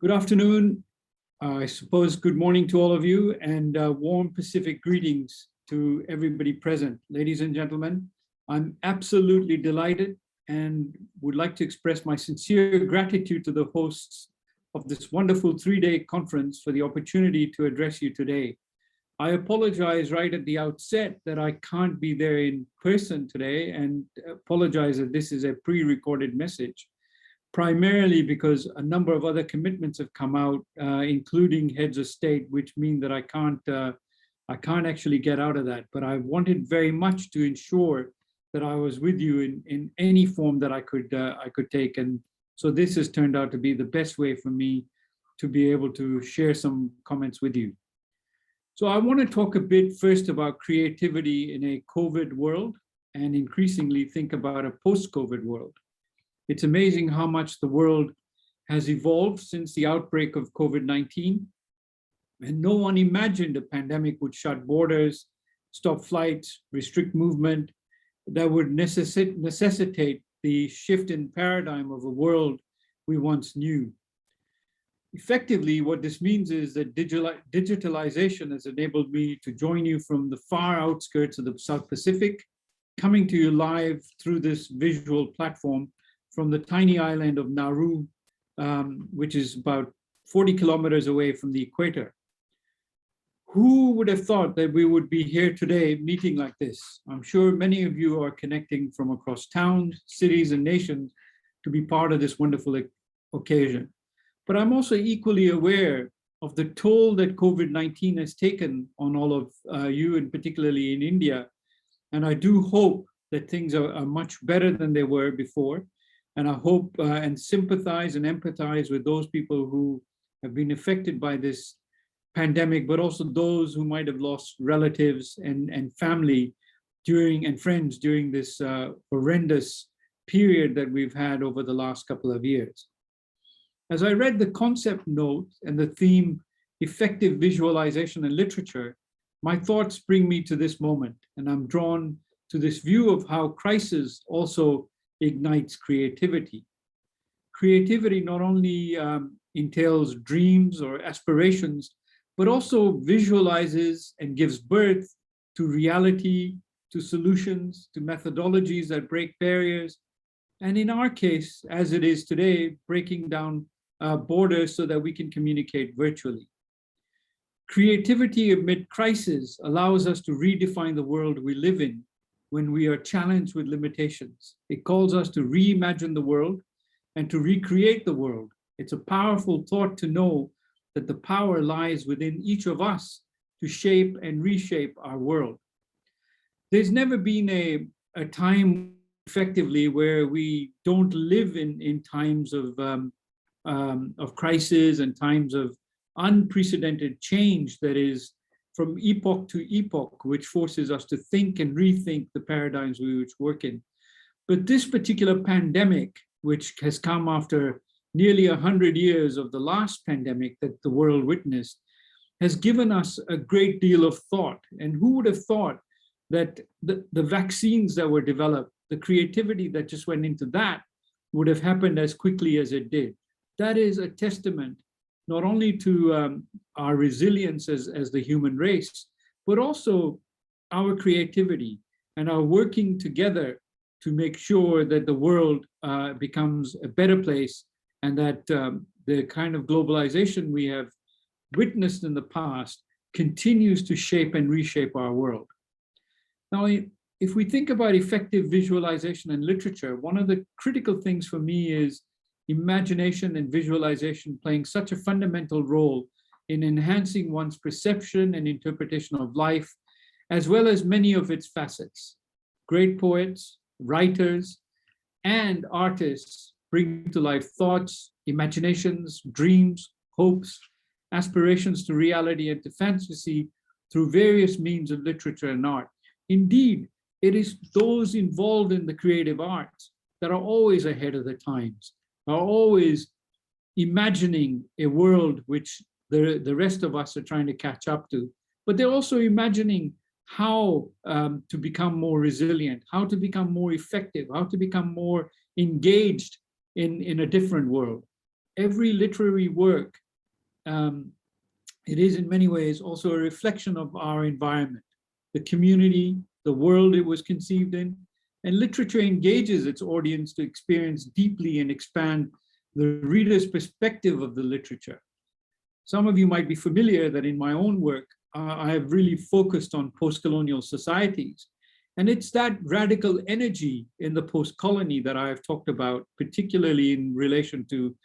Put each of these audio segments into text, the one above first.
Good afternoon, I suppose good morning to all of you, and warm Pacific greetings to everybody present. Ladies and gentlemen, I'm absolutely delighted and would like to express my sincere gratitude to the hosts of this wonderful three-day conference for the opportunity to address you today. I apologize right at the outset that I can't be there in person today, and apologize that this is a pre-recorded message, primarily because a number of other commitments have come out, including heads of state, which mean that I can't actually get out of that. But I wanted very much to ensure that I was with you in any form that I could take, and so this has turned out to be the best way for me to be able to share some comments with you. So I want to talk a bit first about creativity in a COVID world, and increasingly think about a post-COVID world. It's amazing how much the world has evolved since the outbreak of COVID-19. And no one imagined a pandemic would shut borders, stop flights, restrict movement, that would necessitate the shift in paradigm of a world we once knew. Effectively, what this means is that digitalization has enabled me to join you from the far outskirts of the South Pacific, coming to you live through this visual platform from the tiny island of Nauru, which is about 40 kilometers away from the equator. Who would have thought that we would be here today meeting like this? I'm sure many of you are connecting from across towns, cities, and nations to be part of this wonderful occasion. But I'm also equally aware of the toll that COVID-19 has taken on all of you, and particularly in India. And I do hope that things are much better than they were before. And I hope and sympathize and empathize with those people who have been affected by this pandemic, but also those who might have lost relatives and family and friends during this horrendous period that we've had over the last couple of years. As I read the concept note and the theme, effective visualization and literature, my thoughts bring me to this moment, and I'm drawn to this view of how crisis also ignites creativity. Creativity not only entails dreams or aspirations, but also visualizes and gives birth to reality, to solutions, to methodologies that break barriers. And in our case, as it is today, breaking down borders so that we can communicate virtually. Creativity amid crisis allows us to redefine the world we live in when we are challenged with limitations. It calls us to reimagine the world and to recreate the world. It's a powerful thought to know that the power lies within each of us to shape and reshape our world. There's never been a time effectively where we don't live in times of crisis and times of unprecedented change that is from epoch to epoch, which forces us to think and rethink the paradigms we which work in. But this particular pandemic, which has come after nearly 100 years of the last pandemic that the world witnessed, has given us a great deal of thought. And who would have thought that the vaccines that were developed, the creativity that just went into that, would have happened as quickly as it did? That is a testament not only to our resilience as the human race, but also our creativity and our working together to make sure that the world becomes a better place, and that the kind of globalization we have witnessed in the past continues to shape and reshape our world. Now, if we think about effective visualization and literature, one of the critical things for me is imagination and visualization playing such a fundamental role in enhancing one's perception and interpretation of life, as well as many of its facets. Great poets, writers, and artists bring to life thoughts, imaginations, dreams, hopes, aspirations to reality and to fantasy through various means of literature and art. Indeed, it is those involved in the creative arts that are always ahead of the times, are always imagining a world which the rest of us are trying to catch up to. But they're also imagining how to become more resilient, how to become more effective, how to become more engaged in a different world. every literary work, it is in many ways also a reflection of our environment, the community, the world it was conceived in, and literature engages its audience to experience deeply and expand the reader's perspective of the literature. Some of you might be familiar that in my own work, I have really focused on post-colonial societies. And it's that radical energy in the post-colony that I have talked about, particularly in relation to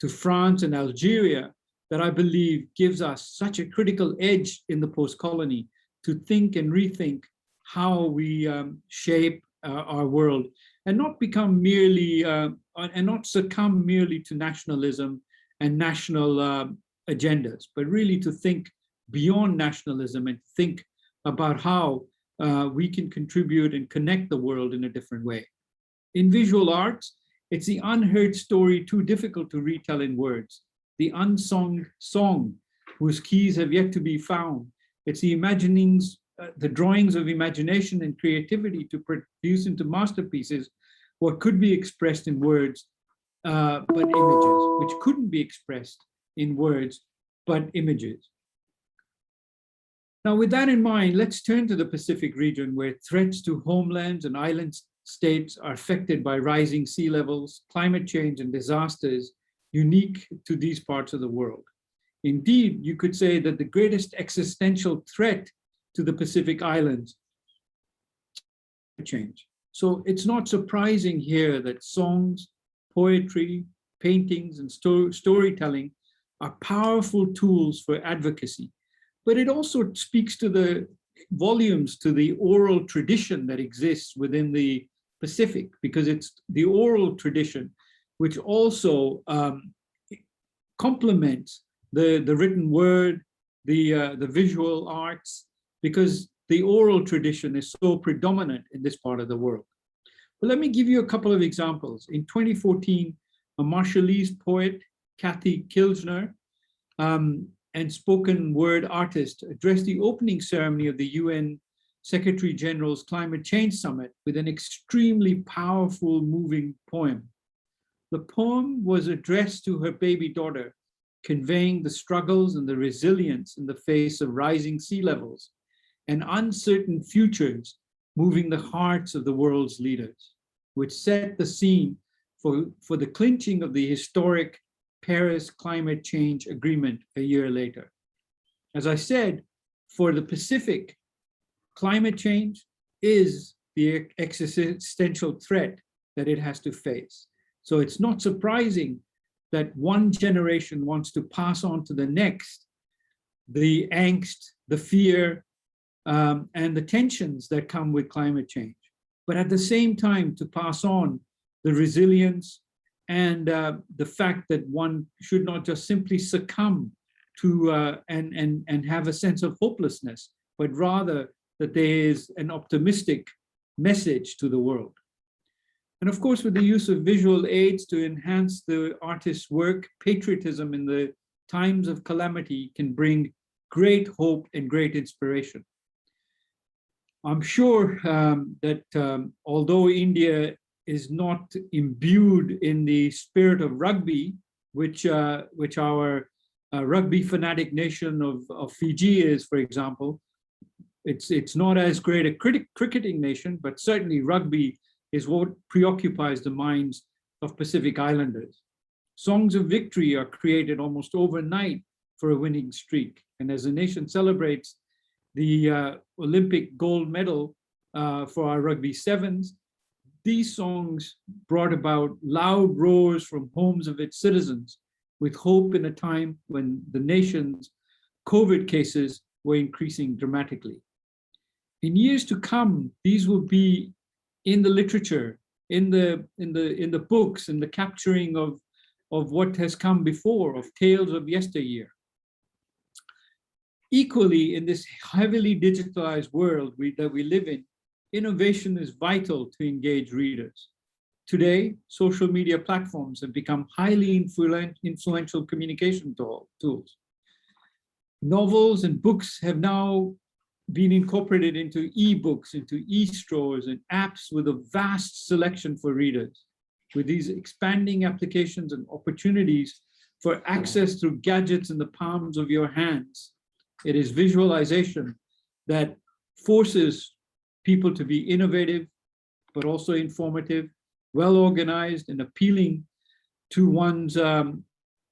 France and Algeria, that I believe gives us such a critical edge in the post-colony to think and rethink how we shape our world and not become merely, and not succumb merely to nationalism and national agendas, but really to think beyond nationalism and think about how we can contribute and connect the world in a different way. In visual arts, it's the unheard story too difficult to retell in words, the unsung song whose keys have yet to be found. It's the imaginings, the drawings of imagination and creativity to produce into masterpieces what could be expressed in words, but images, which couldn't be expressed in words, but images. Now, with that in mind, let's turn to the Pacific region, where threats to homelands and island states are affected by rising sea levels, climate change, and disasters unique to these parts of the world. Indeed, you could say that the greatest existential threat to the Pacific Islands is change. So it's not surprising here that songs, poetry, paintings, and storytelling are powerful tools for advocacy. But it also speaks to the volumes to the oral tradition that exists within the Pacific, because it's the oral tradition which also complements the written word, the visual arts, because the oral tradition is so predominant in this part of the world. But let me give you a couple of examples. In 2014, a Marshallese poet, Kathy Kilsner, and spoken word artist addressed the opening ceremony of the UN Secretary General's Climate Change Summit with an extremely powerful, moving poem. The poem was addressed to her baby daughter, conveying the struggles and the resilience in the face of rising sea levels and uncertain futures moving the hearts of the world's leaders, which set the scene for the clinching of the historic Paris Climate Change Agreement a year later. As I said, for the Pacific, climate change is the existential threat that it has to face. So it's not surprising that one generation wants to pass on to the next the angst, the fear, and the tensions that come with climate change. But at the same time, to pass on the resilience and the fact that one should not just simply succumb to and have a sense of hopelessness, but rather that there is an optimistic message to the world. And of course, with the use of visual aids to enhance the artist's work, patriotism in the times of calamity can bring great hope and great inspiration. I'm sure that although India is not imbued in the spirit of rugby, which our rugby fanatic nation of Fiji is, for example, it's not as great a cricketing nation, but certainly rugby is what preoccupies the minds of Pacific Islanders. Songs of victory are created almost overnight for a winning streak. And as the nation celebrates the Olympic gold medal for our rugby sevens, these songs brought about loud roars from homes of its citizens, with hope in a time when the nation's COVID cases were increasing dramatically. In years to come, these will be in the literature, in the books, in the capturing of what has come before, of tales of yesteryear. Equally, in this heavily digitalized world that we live in, innovation is vital to engage readers. Today, social media platforms have become highly influential communication tools. Novels and books have now been incorporated into e-books, into e-stores and apps with a vast selection for readers. With these expanding applications and opportunities for access through gadgets in the palms of your hands. It is visualization that forces people to be innovative, but also informative, well organized, and appealing to one's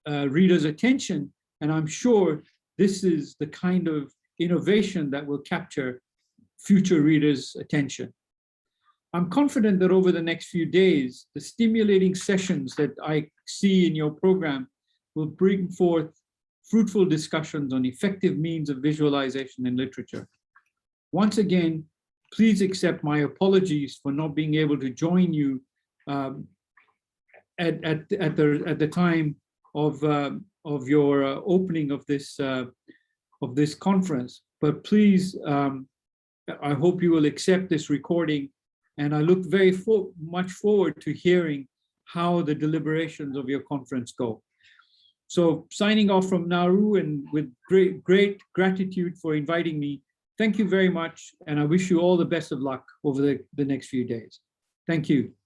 reader's attention. And I'm sure this is the kind of innovation that will capture future readers' attention. I'm confident that over the next few days, the stimulating sessions that I see in your program will bring forth fruitful discussions on effective means of visualization in literature. Once again, please accept my apologies for not being able to join you at the time of your opening of this conference. But please, I hope you will accept this recording, and I look very much forward to hearing how the deliberations of your conference go. So signing off from Nauru, and with great gratitude for inviting me. Thank you very much, and I wish you all the best of luck over the next few days. Thank you.